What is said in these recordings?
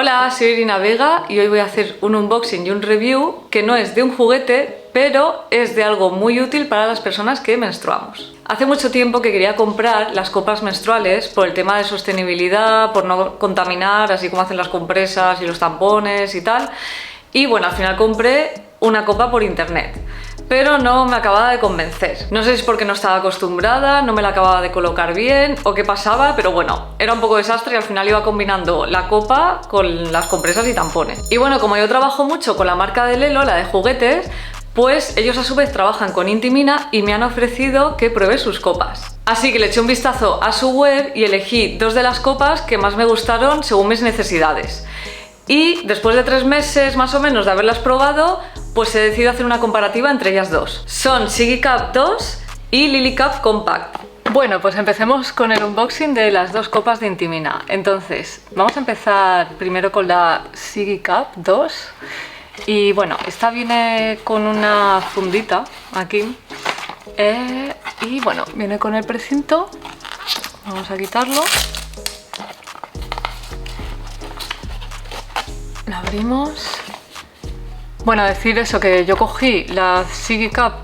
Hola, soy Irina Vega y hoy voy a hacer un unboxing y un review que no es de un juguete, pero es de algo muy útil para las personas que menstruamos. Hace mucho tiempo que quería comprar las copas menstruales por el tema de sostenibilidad, por no contaminar, así como hacen las compresas y los tampones y tal. Y bueno, al final compré una copa por internet, pero no me acababa de convencer. No sé si es porque no estaba acostumbrada, no me la acababa de colocar bien o qué pasaba, pero bueno, era un poco desastre y al final iba combinando la copa con las compresas y tampones. Y bueno, como yo trabajo mucho con la marca de Lelo, la de juguetes, pues ellos a su vez trabajan con Intimina y me han ofrecido que pruebe sus copas. Así que le eché un vistazo a su web y elegí dos de las copas que más me gustaron según mis necesidades. Y después de 3 meses más o menos de haberlas probado, pues he decidido hacer una comparativa entre ellas dos. Son SIGICAP 2 y LiliCap Compact. Bueno, pues empecemos con el unboxing de las dos copas de Intimina. Entonces, vamos a empezar primero con la SIGICAP 2. Y bueno, esta viene con una fundita aquí. Y bueno, viene con el precinto. Vamos a quitarlo. La abrimos. Bueno, decir eso, que yo cogí la SIGICAP,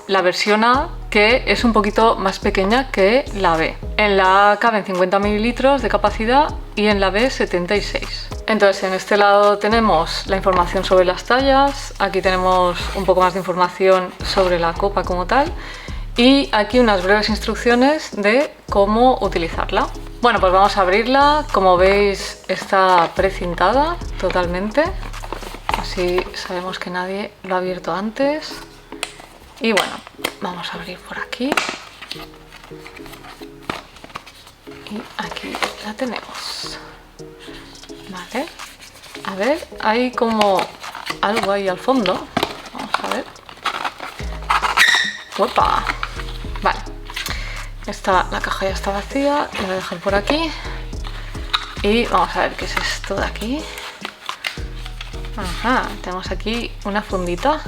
la versión A, que es un poquito más pequeña que la B. En la A caben 50 mililitros de capacidad y en la B 76. Entonces en este lado tenemos la información sobre las tallas, aquí tenemos un poco más de información sobre la copa como tal y aquí unas breves instrucciones de cómo utilizarla. Bueno, pues vamos a abrirla. Como veis está precintada totalmente, así sabemos que nadie lo ha abierto antes. Y bueno, vamos a abrir por aquí. Y aquí la tenemos. Vale. A ver, hay como algo ahí al fondo. Vamos a ver. ¡Opa! Vale. La caja ya está vacía. La voy a dejar por aquí. Y vamos a ver qué es esto de aquí. Ajá, tenemos aquí una fundita.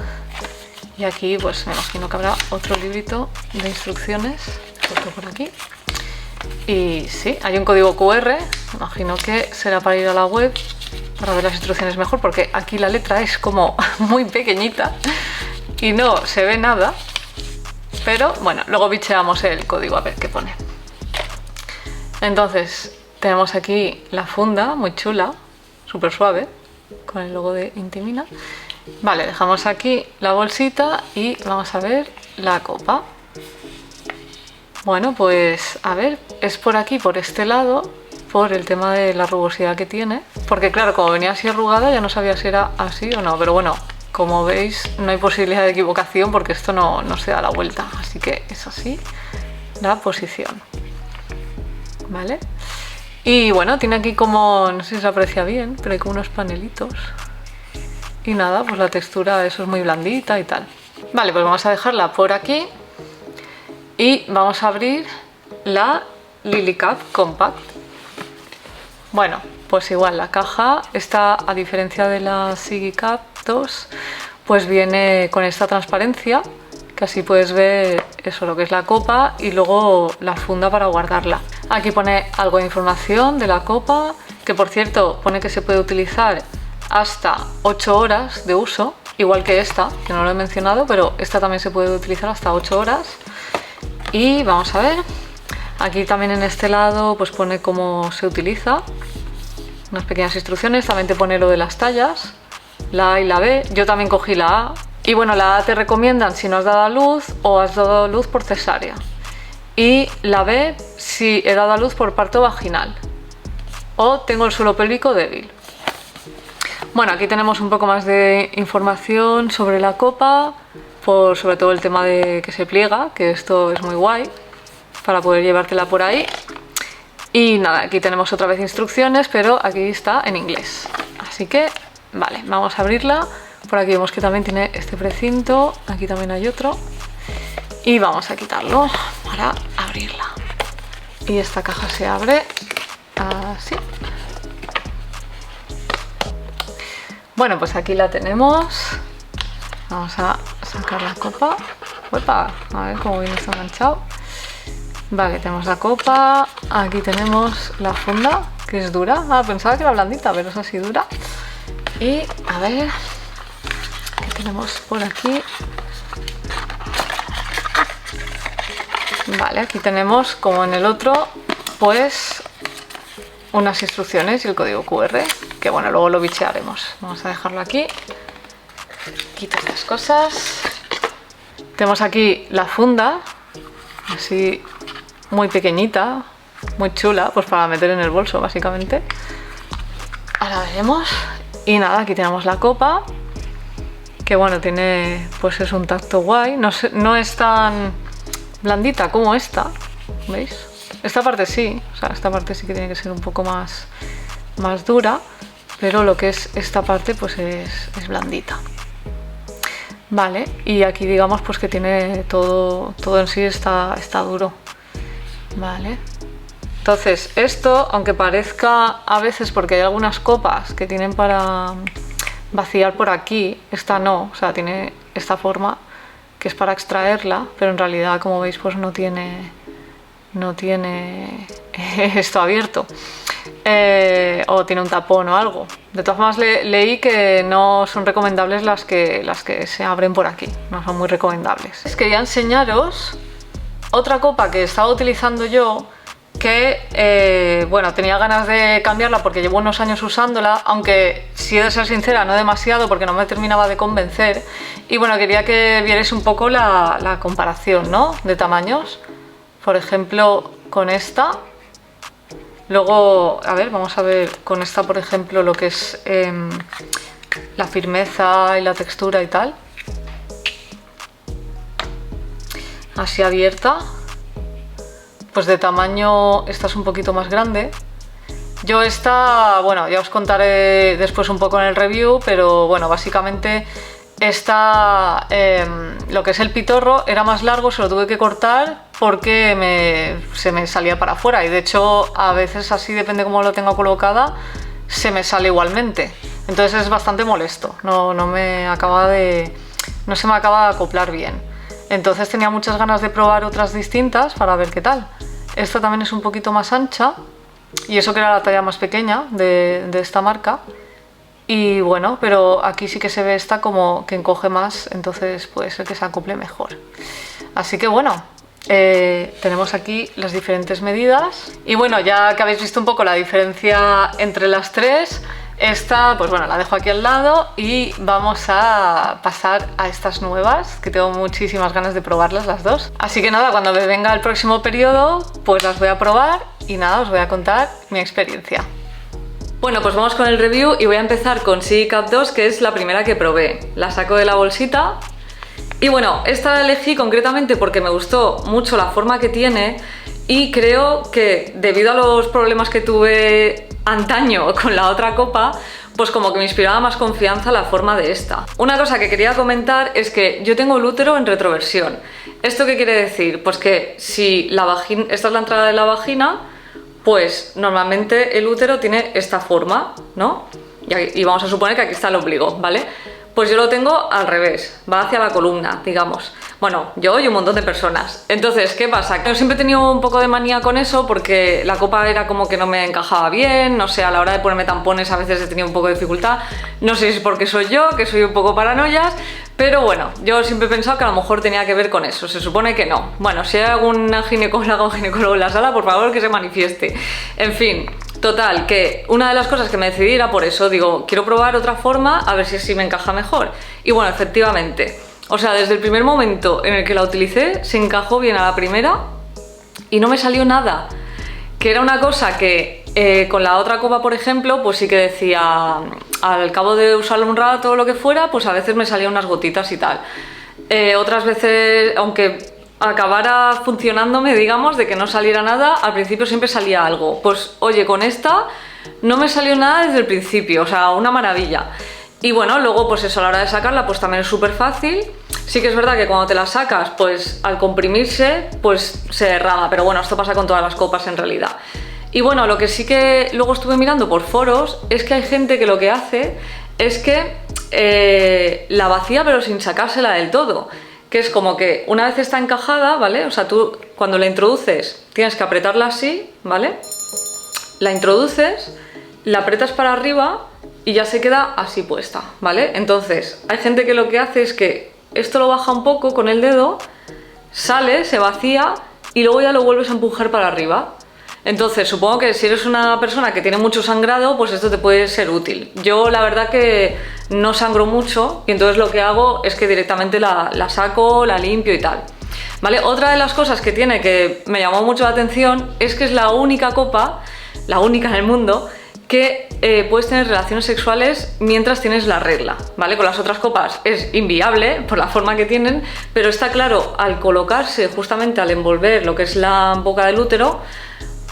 Y aquí pues me imagino que habrá otro librito de instrucciones, justo por aquí. Y sí, hay un código QR, me imagino que será para ir a la web para ver las instrucciones mejor, porque aquí la letra es como muy pequeñita y no se ve nada. Pero bueno, luego bicheamos el código a ver qué pone. Entonces tenemos aquí la funda, muy chula, súper suave, con el logo de Intimina. Vale, dejamos aquí la bolsita y vamos a ver la copa. Bueno, pues a ver, es por aquí, por este lado, por el tema de la rugosidad que tiene. Porque claro, como venía así arrugada ya no sabía si era así o no, pero bueno, como veis no hay posibilidad de equivocación porque esto no se da la vuelta. Así que es así la posición. Vale. Y bueno, tiene aquí como, no sé si se aprecia bien, pero hay como unos panelitos. Y nada, pues la textura eso es muy blandita y tal. Vale, pues vamos a dejarla por aquí. Y vamos a abrir la LiliCap Compact. Bueno, pues igual la caja, esta a diferencia de la SIGICAP 2, pues viene con esta transparencia, que así puedes ver eso, lo que es la copa y luego la funda para guardarla. Aquí pone algo de información de la copa, que por cierto pone que se puede utilizar hasta 8 horas de uso, igual que esta, que no lo he mencionado, pero esta también se puede utilizar hasta 8 horas. Y vamos a ver, aquí también en este lado pues pone cómo se utiliza, unas pequeñas instrucciones, también te pone lo de las tallas, la A y la B, yo también cogí la A. Y bueno, la A te recomiendan si no has dado a luz o has dado a luz por cesárea. Y la B si he dado a luz por parto vaginal o tengo el suelo pélvico débil. Bueno, aquí tenemos un poco más de información sobre la copa, sobre todo el tema de que se pliega, que esto es muy guay para poder llevártela por ahí. Y nada, aquí tenemos otra vez instrucciones, pero aquí está en inglés. Así que, vale, vamos a abrirla. Por aquí vemos que también tiene este precinto, aquí también hay otro. Y vamos a quitarlo para abrirla. Y esta caja se abre así. Bueno, pues aquí la tenemos. Vamos a sacar la copa. ¡Uepa! A ver cómo viene esto enganchado. Vale, tenemos la copa. Aquí tenemos la funda, que es dura. Ah, pensaba que era blandita, pero es así dura. Y a ver, ¿qué tenemos por aquí? Vale, aquí tenemos, como en el otro, pues unas instrucciones y el código QR, que bueno, luego lo bichearemos. Vamos a dejarlo aquí. Quito estas cosas. Tenemos aquí la funda, así muy pequeñita, muy chula, pues para meter en el bolso básicamente. Ahora veremos. Y nada, aquí tenemos la copa, que bueno, tiene, pues es un tacto guay. No es tan blandita como esta, ¿veis? Esta parte sí, o sea, esta parte sí que tiene que ser un poco más dura, pero lo que es esta parte pues es blandita. Vale, y aquí digamos pues que tiene todo en sí está duro. Vale. Entonces, esto, aunque parezca a veces, porque hay algunas copas que tienen para vaciar por aquí, esta no, o sea, tiene esta forma que es para extraerla, pero en realidad, como veis, pues no tiene esto abierto. O tiene un tapón o algo. De todas formas leí que no son recomendables las que se abren por aquí, no son muy recomendables. Quería enseñaros otra copa que estaba utilizando yo, que bueno, tenía ganas de cambiarla porque llevo unos años usándola, aunque si he de ser sincera no demasiado porque no me terminaba de convencer, y bueno, quería que vierais un poco la comparación, ¿no?, de tamaños. Por ejemplo, con esta. Luego, a ver, vamos a ver con esta, por ejemplo, lo que es la firmeza y la textura y tal. Así abierta. Pues de tamaño, esta es un poquito más grande. Yo esta, bueno, ya os contaré después un poco en el review, pero bueno, básicamente esta, lo que es el pitorro, era más largo, se lo tuve que cortar porque se me salía para afuera, y de hecho a veces así, depende cómo lo tengo colocada, se me sale igualmente. Entonces es bastante molesto, no se me acaba de acoplar bien. Entonces tenía muchas ganas de probar otras distintas para ver qué tal. Esta también es un poquito más ancha, y eso que era la talla más pequeña de esta marca. Y bueno, pero aquí sí que se ve esta como que encoge más, entonces puede ser que se acople mejor. Así que bueno, tenemos aquí las diferentes medidas. Y bueno, ya que habéis visto un poco la diferencia entre las tres, esta, pues bueno, la dejo aquí al lado y vamos a pasar a estas nuevas, que tengo muchísimas ganas de probarlas las dos. Así que nada, cuando me venga el próximo periodo, pues las voy a probar y nada, os voy a contar mi experiencia. Bueno, pues vamos con el review y voy a empezar con SiGiCap 2, que es la primera que probé. La saco de la bolsita y bueno, esta la elegí concretamente porque me gustó mucho la forma que tiene, y creo que debido a los problemas que tuve antaño con la otra copa, pues como que me inspiraba más confianza la forma de esta. Una cosa que quería comentar es que yo tengo el útero en retroversión. ¿Esto qué quiere decir? Pues que si la vagina, esta es la entrada de la vagina, pues normalmente el útero tiene esta forma, ¿no? Y vamos a suponer que aquí está el ombligo, ¿vale? Pues yo lo tengo al revés, va hacia la columna, digamos. Bueno, yo y un montón de personas. Entonces, ¿qué pasa? Yo siempre he tenido un poco de manía con eso porque la copa era como que no me encajaba bien, no sé, a la hora de ponerme tampones a veces he tenido un poco de dificultad. No sé si es porque soy yo, que soy un poco paranoias, pero bueno, yo siempre he pensado que a lo mejor tenía que ver con eso. Se supone que no. Bueno, si hay algún ginecólogo o ginecólogo en la sala, por favor que se manifieste. En fin, total, que una de las cosas que me decidí era por eso. Digo, quiero probar otra forma a ver si así me encaja mejor. Y bueno, efectivamente, o sea, desde el primer momento en el que la utilicé se encajó bien a la primera y no me salió nada. Que era una cosa que con la otra copa, por ejemplo, pues sí que decía, al cabo de usarlo un rato o lo que fuera, pues a veces me salían unas gotitas y tal. Otras veces, aunque acabara funcionándome, digamos, de que no saliera nada, al principio siempre salía algo. Pues oye, con esta no me salió nada desde el principio, o sea, una maravilla. Y bueno, luego pues eso, a la hora de sacarla pues también es súper fácil. Sí que es verdad que cuando te la sacas, pues al comprimirse, pues se derrama, pero bueno, esto pasa con todas las copas en realidad. Y bueno, lo que sí que luego estuve mirando por foros es que hay gente que lo que hace es que la vacía pero sin sacársela del todo. Que es como que una vez está encajada, ¿vale? O sea, tú cuando la introduces tienes que apretarla así, ¿vale? la introduces, la aprietas para arriba y ya se queda así puesta, ¿vale? Entonces, hay gente que lo que hace es que esto lo baja un poco con el dedo, sale, se vacía y luego ya lo vuelves a empujar para arriba. Entonces, supongo que si eres una persona que tiene mucho sangrado, pues esto te puede ser útil. Yo la verdad que no sangro mucho y entonces lo que hago es que directamente la saco, la limpio y tal. ¿Vale? Otra de las cosas que tiene que me llamó mucho la atención es que es la única copa, la única en el mundo, que puedes tener relaciones sexuales mientras tienes la regla, ¿vale? Con las otras copas es inviable por la forma que tienen, pero está claro, al colocarse justamente al envolver lo que es la boca del útero,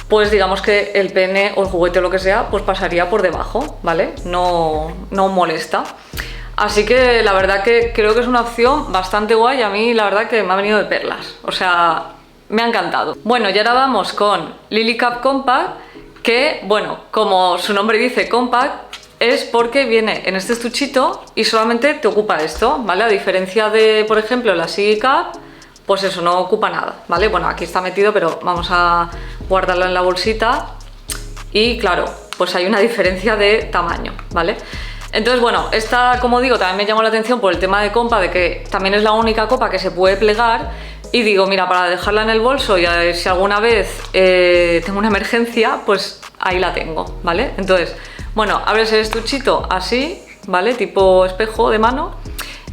pues digamos que el pene o el juguete o lo que sea, pues pasaría por debajo, ¿vale? No molesta. Así que la verdad que creo que es una opción bastante guay, a mí la verdad que me ha venido de perlas, o sea, me ha encantado. Bueno, y ahora vamos con LilyCup Compact, que, bueno, como su nombre dice, compact, es porque viene en este estuchito y solamente te ocupa esto, ¿vale? A diferencia de, por ejemplo, la Siggy Cup, pues eso, no ocupa nada, ¿vale? Bueno, aquí está metido, pero vamos a guardarlo en la bolsita y, claro, pues hay una diferencia de tamaño, ¿vale? Entonces, bueno, esta, como digo, también me llamó la atención por el tema de compa, de que también es la única copa que se puede plegar y digo, mira, para dejarla en el bolso y a ver si alguna vez tengo una emergencia, pues ahí la tengo, ¿vale? Entonces, bueno, abres el estuchito así, ¿vale? Tipo espejo de mano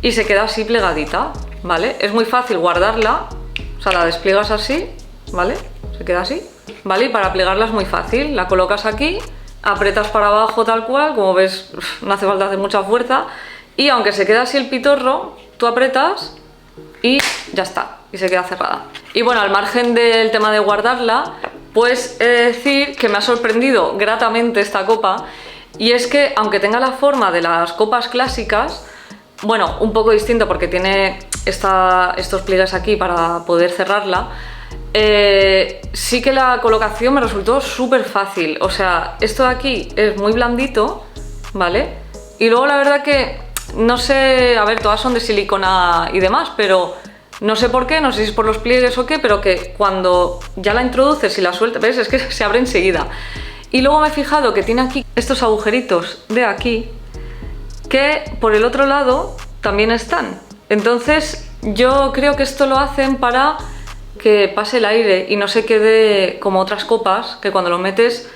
y se queda así plegadita, ¿vale? Es muy fácil guardarla, o sea, la despliegas así, ¿vale? Se queda así, ¿vale? Y para plegarla es muy fácil, la colocas aquí, aprietas para abajo tal cual, como ves, no hace falta hacer mucha fuerza y aunque se queda así el pitorro, tú aprietas y ya está, y se queda cerrada. Y bueno, al margen del tema de guardarla, pues he de decir que me ha sorprendido gratamente esta copa, y es que aunque tenga la forma de las copas clásicas, bueno, un poco distinto porque tiene estos pliegues aquí para poder cerrarla, sí que la colocación me resultó súper fácil. O sea, esto de aquí es muy blandito, ¿vale? Y luego la verdad que, no sé, a ver, todas son de silicona y demás, pero no sé por qué, no sé si es por los pliegues o qué, pero que cuando ya la introduces y la sueltas, ¿ves? Es que se abre enseguida. Y luego me he fijado que tiene aquí estos agujeritos de aquí, que por el otro lado también están. Entonces yo creo que esto lo hacen para que pase el aire y no se quede como otras copas, que cuando lo metes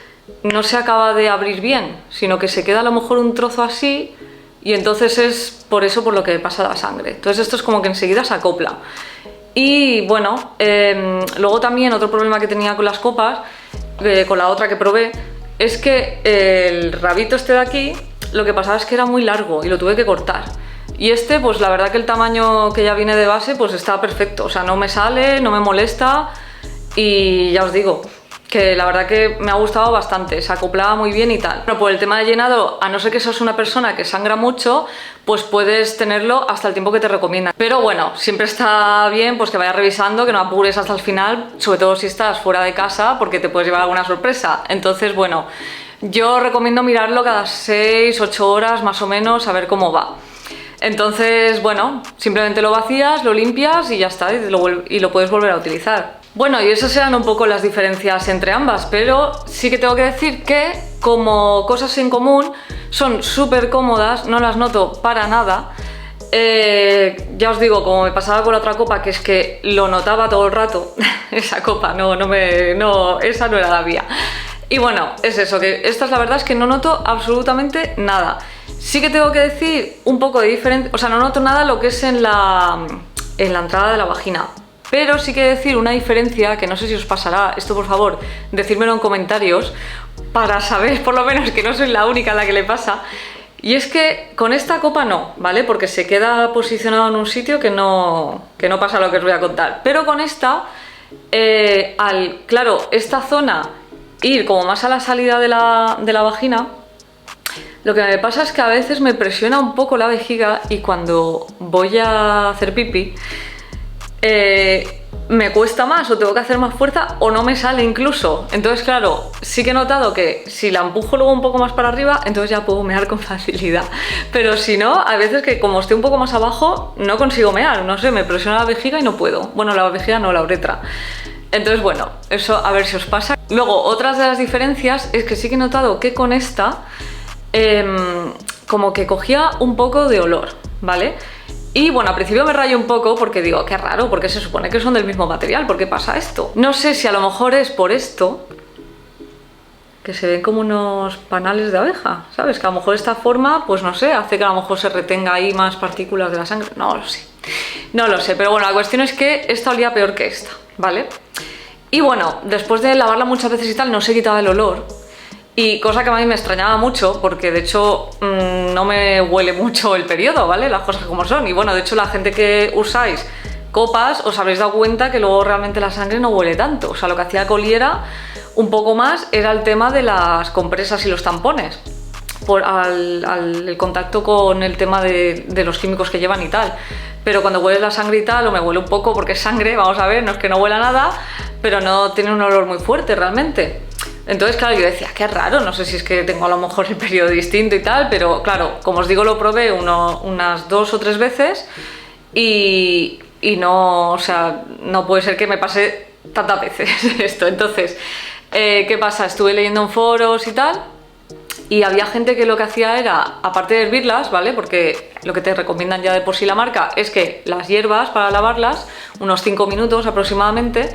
no se acaba de abrir bien, sino que se queda a lo mejor un trozo así y entonces es por eso por lo que pasa la sangre. Entonces esto es como que enseguida se acopla. Y bueno, luego también otro problema que tenía con las copas, con la otra que probé, es que el rabito este de aquí, lo que pasaba es que era muy largo y lo tuve que cortar. Y este, pues la verdad que el tamaño que ya viene de base, pues está perfecto. O sea, no me sale, no me molesta y ya os digo que la verdad que me ha gustado bastante, se acoplaba muy bien y tal. Pero por el tema de llenado, a no ser que seas una persona que sangra mucho, pues puedes tenerlo hasta el tiempo que te recomiendan. Pero bueno, siempre está bien pues que vayas revisando, que no apures hasta el final, sobre todo si estás fuera de casa, porque te puedes llevar alguna sorpresa. Entonces, bueno, yo recomiendo mirarlo cada 6-8 horas más o menos, a ver cómo va. Entonces, bueno, simplemente lo vacías, lo limpias y ya está, y lo puedes volver a utilizar. Bueno, y esas eran un poco las diferencias entre ambas, pero sí que tengo que decir que, como cosas en común, son súper cómodas, no las noto para nada. Ya os digo, como me pasaba con la otra copa, que es que lo notaba todo el rato, esa copa, esa no era la mía. Y bueno, es eso, que esta es la verdad es que no noto absolutamente nada. Sí que tengo que decir un poco de diferente, o sea, no noto nada lo que es en la entrada de la vagina. Pero sí que decir una diferencia, que no sé si os pasará, esto por favor, decírmelo en comentarios, para saber por lo menos que no soy la única a la que le pasa. Y es que con esta copa no, ¿vale? Porque se queda posicionado en un sitio que no pasa lo que os voy a contar. Pero con esta, claro, esta zona ir como más a la salida de la vagina, lo que me pasa es que a veces me presiona un poco la vejiga y cuando voy a hacer pipí, me cuesta más o tengo que hacer más fuerza o no me sale incluso. Entonces, claro, sí que he notado que si la empujo luego un poco más para arriba, entonces ya puedo mear con facilidad. Pero si no, a veces que como estoy un poco más abajo, no consigo mear, no sé, me presiona la vejiga y no puedo. Bueno, la vejiga no, la uretra. Entonces, bueno, eso a ver si os pasa. Luego, otras de las diferencias es que sí que he notado que con esta como que cogía un poco de olor, ¿vale? Y bueno, al principio me rayé un poco porque digo, qué raro, porque se supone que son del mismo material, ¿por qué pasa esto? No sé si a lo mejor es por esto, que se ven como unos panales de abeja, ¿sabes? Que a lo mejor esta forma, pues no sé, hace que a lo mejor se retenga ahí más partículas de la sangre, no lo sé. No lo sé, pero bueno, la cuestión es que esta olía peor que esta, ¿vale? Y bueno, después de lavarla muchas veces y tal, no se quitaba el olor. Y cosa que a mí me extrañaba mucho, porque de hecho no me huele mucho el periodo, ¿vale? Las cosas como son. Y bueno, de hecho la gente que usáis copas os habréis dado cuenta que luego realmente la sangre no huele tanto. O sea, lo que hacía que oliera un poco más era el tema de las compresas y los tampones. El contacto con el tema de los químicos que llevan y tal. Pero cuando hueles la sangre y tal, o me huele un poco porque es sangre, vamos a ver, no es que no huela nada, pero no tiene un olor muy fuerte realmente. Entonces, claro, yo decía, qué raro, no sé si es que tengo a lo mejor el periodo distinto y tal, pero claro, como os digo, lo probé unas 2 o 3 veces y no, o sea, no puede ser que me pase tantas veces esto. Entonces, ¿qué pasa? Estuve leyendo en foros y tal, y había gente que lo que hacía era, aparte de hervirlas, ¿vale? Porque lo que te recomiendan ya de por sí la marca es que las hiervas para lavarlas, unos 5 minutos aproximadamente,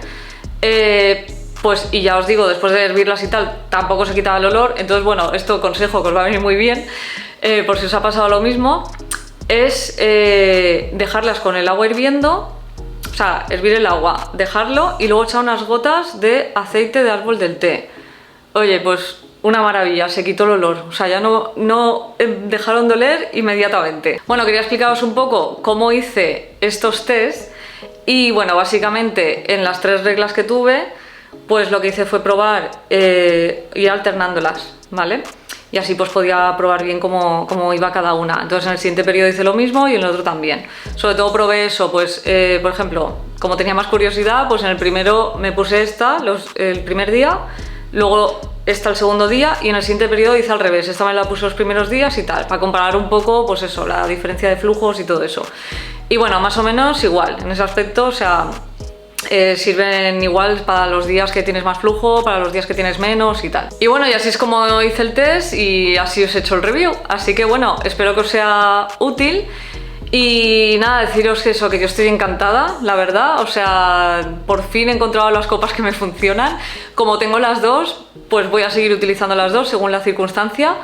pues, y ya os digo, después de hervirlas y tal, tampoco se quitaba el olor. Entonces, bueno, esto consejo que os va a venir muy bien, por si os ha pasado lo mismo, es dejarlas con el agua hirviendo, o sea, hervir el agua, dejarlo y luego echar unas gotas de aceite de árbol del té. Oye, pues una maravilla, se quitó el olor, o sea, ya no dejaron de oler inmediatamente. Bueno, quería explicaros un poco cómo hice estos test y bueno, básicamente en las 3 reglas que tuve, pues lo que hice fue probar, ir alternándolas, ¿vale? Y así pues podía probar bien cómo iba cada una. Entonces en el siguiente periodo hice lo mismo y en el otro también. Sobre todo probé eso, pues por ejemplo, como tenía más curiosidad, pues en el primero me puse esta el primer día, luego esta el segundo día y en el siguiente periodo hice al revés. Esta me la puse los primeros días y tal, para comparar un poco, pues eso, la diferencia de flujos y todo eso. Y bueno, más o menos igual, en ese aspecto, o sea, sirven igual para los días que tienes más flujo, para los días que tienes menos y tal. Y bueno, y así es como hice el test y así os he hecho el review. Así que bueno, espero que os sea útil. Y nada, deciros que eso, que yo estoy encantada, la verdad. O sea, por fin he encontrado las copas que me funcionan. Como tengo las dos, pues voy a seguir utilizando las dos según la circunstancia.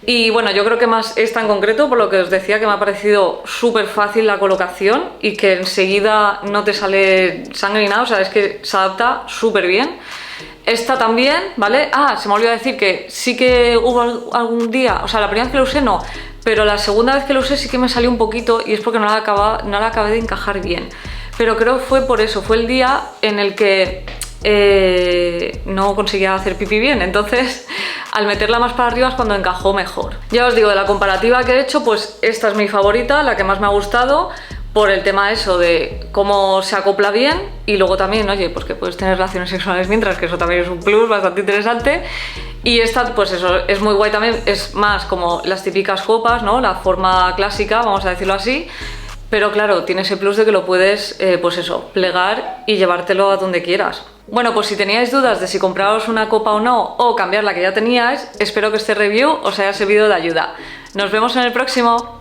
Y bueno, yo creo que más esta en concreto, por lo que os decía, que me ha parecido súper fácil la colocación y que enseguida no te sale sangre ni nada, o sea, es que se adapta súper bien. Esta también, ¿vale? Ah, se me olvidó decir que sí que hubo algún día, o sea, la primera vez que lo usé no, pero la segunda vez que lo usé sí que me salió un poquito y es porque no la acabé de encajar bien. Pero creo que fue por eso, fue el día en el que no conseguía hacer pipí bien, entonces al meterla más para arriba es cuando encajó mejor. Ya os digo, de la comparativa que he hecho, pues esta es mi favorita, la que más me ha gustado, por el tema eso de cómo se acopla bien y luego también, oye, pues que puedes tener relaciones sexuales mientras, que eso también es un plus bastante interesante. Y esta, pues eso, es muy guay también, es más como las típicas copas, ¿no? La forma clásica, vamos a decirlo así. Pero claro, tiene ese plus de que lo puedes, pues eso, plegar y llevártelo a donde quieras. Bueno, pues si teníais dudas de si compraros una copa o no, o cambiar la que ya teníais, espero que este review os haya servido de ayuda. Nos vemos en el próximo.